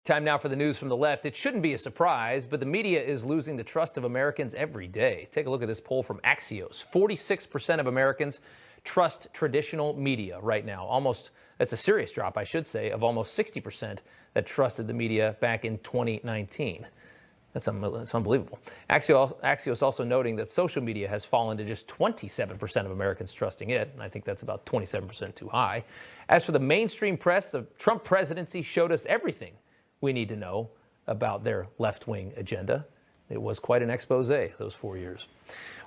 Time now for the news from the left. It shouldn't be a surprise, but the media is losing the trust of Americans every day. Take a look at this poll from Axios. 46% of Americans trust traditional media right now. That's a serious drop, I should say, of almost 60% that trusted the media back in 2019. That's unbelievable. Axios also noting that social media has fallen to just 27% of Americans trusting it. I think that's about 27% too high. As for the mainstream press, the Trump presidency showed us everything we need to know about their left-wing agenda. It was quite an expose, those 4 years.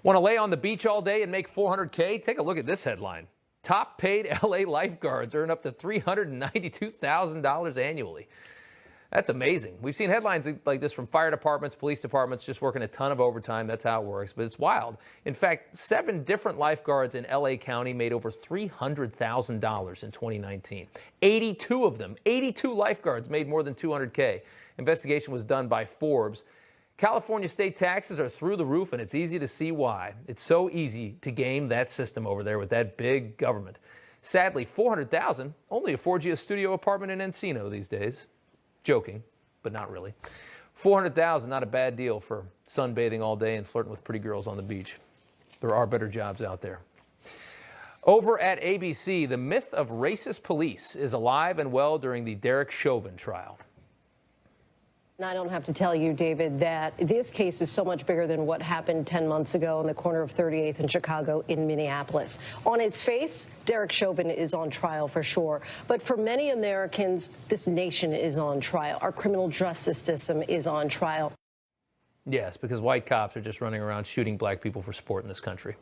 Want to lay on the beach all day and make $400K? Take a look at this headline. Top paid LA lifeguards earn up to $392,000 annually. That's amazing. We've seen headlines like this from fire departments, police departments, just working a ton of overtime. That's how it works, but it's wild. In fact, 7 different lifeguards in LA County made over $300,000 in 2019. 82 of them, 82 lifeguards made more than $200K. Investigation was done by Forbes. California state taxes are through the roof, and it's easy to see why. It's so easy to game that system over there with that big government. Sadly, $400,000 only affords you a studio apartment in Encino these days. Joking, but not really. $400,000, not a bad deal for sunbathing all day and flirting with pretty girls on the beach. There are better jobs out there. Over at ABC, the myth of racist police is alive and well during the Derek Chauvin trial. And I don't have to tell you, David, that this case is so much bigger than what happened 10 months ago on the corner of 38th and Chicago in Minneapolis. On its face, Derek Chauvin is on trial for sure. But for many Americans, this nation is on trial. Our criminal justice system is on trial. Yes, because white cops are just running around shooting black people for sport in this country.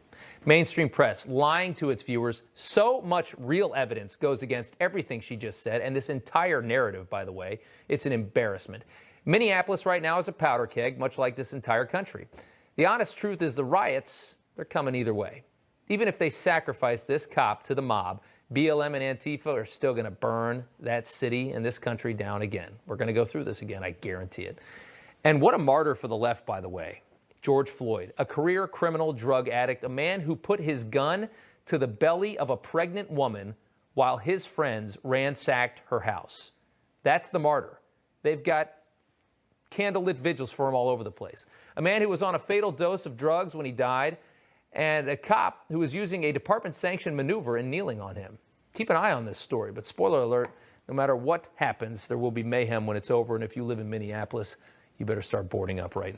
Mainstream press lying to its viewers. So much real evidence goes against everything she just said. And this entire narrative, by the way, it's an embarrassment. Minneapolis right now is a powder keg, much like this entire country. The honest truth is the riots, they're coming either way. Even if they sacrifice this cop to the mob, BLM and Antifa are still going to burn that city and this country down again. We're going to go through this again, I guarantee it. And what a martyr for the left, by the way. George Floyd, a career criminal drug addict, a man who put his gun to the belly of a pregnant woman while his friends ransacked her house. That's the martyr. They've got candlelit vigils for him all over the place. A man who was on a fatal dose of drugs when he died, and a cop who was using a department-sanctioned maneuver and kneeling on him. Keep an eye on this story, but spoiler alert, no matter what happens, there will be mayhem when it's over, and if you live in Minneapolis, you better start boarding up right now.